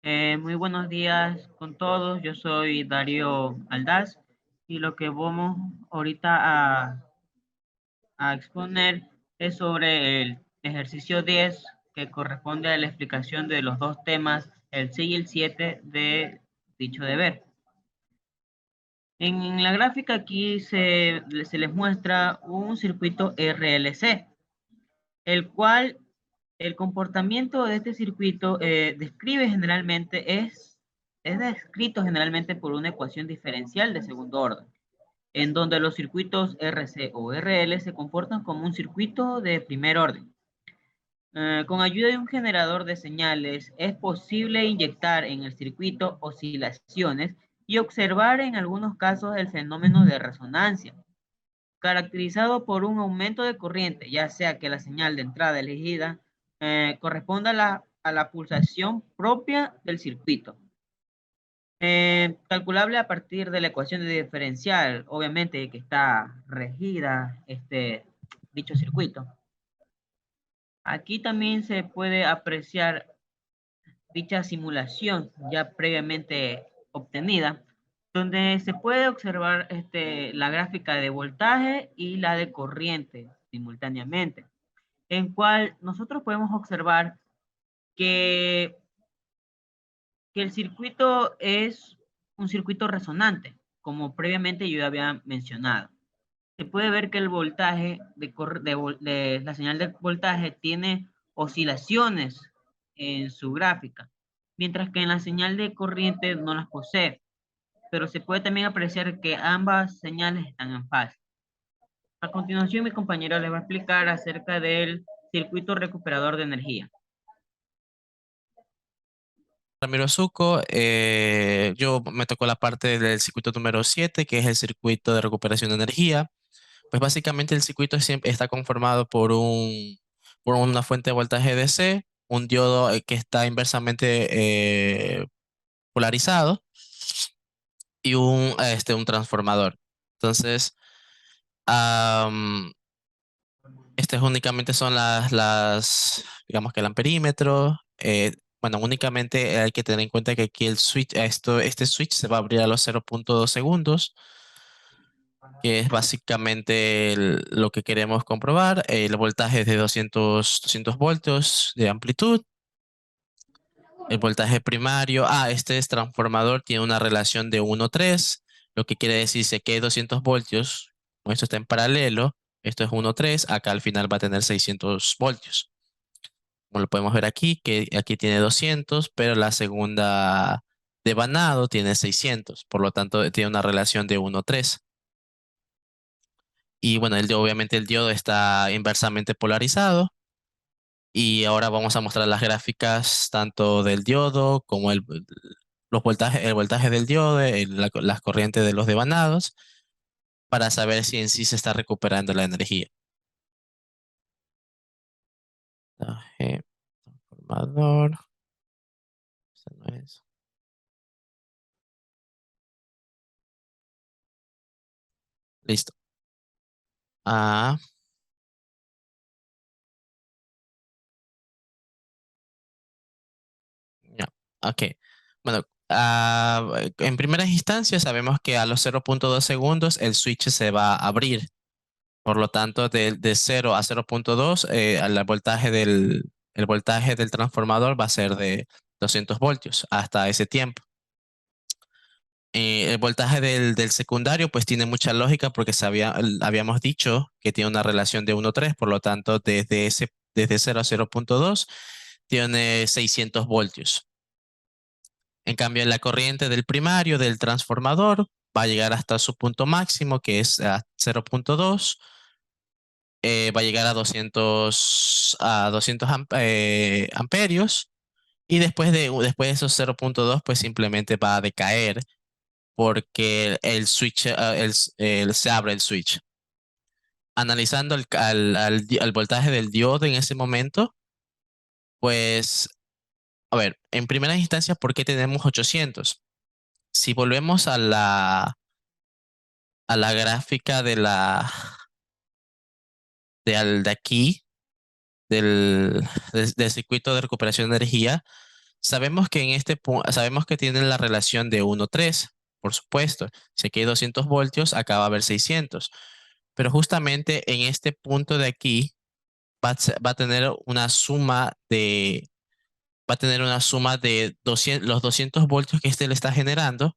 Muy buenos días con todos. Yo soy Darío Aldaz y lo que vamos ahorita a exponer es sobre el ejercicio 10 que corresponde a la explicación de los dos temas, el 6 y el 7 de dicho deber. En la gráfica aquí se les muestra un circuito RLC, el cual el comportamiento de este circuito es descrito generalmente por una ecuación diferencial de segundo orden, en donde los circuitos RC o RL se comportan como un circuito de primer orden. Con ayuda de un generador de señales es posible inyectar en el circuito oscilaciones y observar en algunos casos el fenómeno de resonancia, caracterizado por un aumento de corriente, ya sea que la señal de entrada elegida corresponda a la pulsación propia del circuito. Calculable a partir de la ecuación de diferencial, obviamente que está regida dicho circuito. Aquí también se puede apreciar dicha simulación ya previamente obtenida, donde se puede observar la gráfica de voltaje y la de corriente simultáneamente, en cual nosotros podemos observar que, que el circuito es un circuito resonante, como previamente yo ya había mencionado. Se puede ver que el voltaje de la señal de voltaje tiene oscilaciones en su gráfica, mientras que en la señal de corriente no las posee, pero se puede también apreciar que ambas señales están en fase. A continuación, mi compañero les va a explicar acerca del circuito recuperador de energía. Ramiro Zucco, yo me tocó la parte del circuito número 7, que es el circuito de recuperación de energía. Pues básicamente el circuito siempre está conformado por una fuente de voltaje DC, un diodo que está inversamente polarizado y un transformador. Entonces, am, únicamente son digamos que el amperímetro. Bueno, únicamente hay que tener en cuenta que aquí este switch se va a abrir a los 0.2 segundos, que es básicamente lo que queremos comprobar. El voltaje es de 200 voltios de amplitud. El voltaje primario, este es transformador, tiene una relación de 1:3, lo que quiere decirse que 200 voltios, como esto está en paralelo, esto es 1:3, acá al final va a tener 600 voltios. Como lo podemos ver aquí, que aquí tiene 200, pero la segunda de vanado tiene 600, por lo tanto tiene una relación de 1:3. Y bueno, obviamente el diodo está inversamente polarizado. Y ahora vamos a mostrar las gráficas tanto del diodo como el voltaje del diodo, las corrientes de los devanados, para saber si en sí se está recuperando la energía. Voltaje, transformador, ese no es. Listo. Ah, ya. Ok. Bueno, en primeras instancias sabemos que a los 0.2 segundos el switch se va a abrir. Por lo tanto, de 0 a 0.2, el voltaje del transformador va a ser de 200 voltios hasta ese tiempo. El voltaje del secundario pues tiene mucha lógica porque habíamos dicho que tiene una relación de 1:3, por lo tanto desde 0 a 0.2 tiene 600 voltios. En cambio, la corriente del primario del transformador va a llegar hasta su punto máximo, que es a 0.2, va a llegar a 200 amperios, y después de esos 0.2 pues simplemente va a decaer porque el switch, se abre el switch. Analizando al voltaje del diodo en ese momento, pues, a ver, en primera instancia, ¿por qué tenemos 800? Si volvemos a la gráfica de aquí, del circuito de recuperación de energía, Sabemos que en este sabemos que tiene la relación de 1:3, por supuesto. Si aquí hay 200 voltios, acá va a haber 600. Pero justamente en este punto de aquí va a tener una suma de, va a tener una suma de 200, los 200 voltios que este le está generando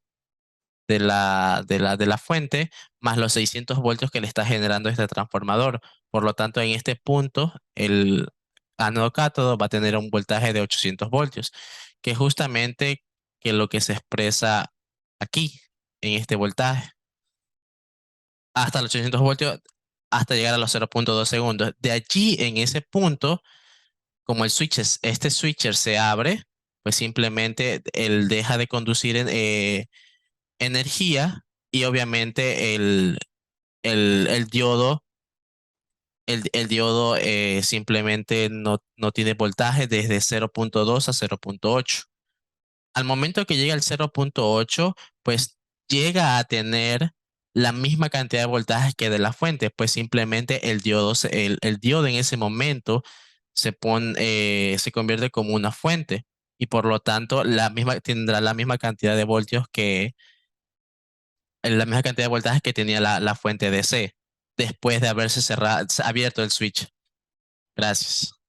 de la fuente, más los 600 voltios que le está generando este transformador. Por lo tanto, en este punto, el ánodo cátodo va a tener un voltaje de 800 voltios, que es justamente que lo que se expresa aquí, en este voltaje, hasta los 800 voltios, hasta llegar a los 0,2 segundos. De allí, en ese punto, como este switcher se abre, pues simplemente él deja de conducir energía y obviamente el diodo, el diodo simplemente no tiene voltaje desde 0,2 a 0,8. Al momento que llega al 0,8, pues llega a tener la misma cantidad de voltaje que de la fuente, pues simplemente el diodo en ese momento se convierte como una fuente y por lo tanto tendrá la misma cantidad de voltios la misma cantidad de voltaje que tenía la fuente DC después de haberse abierto el switch. Gracias.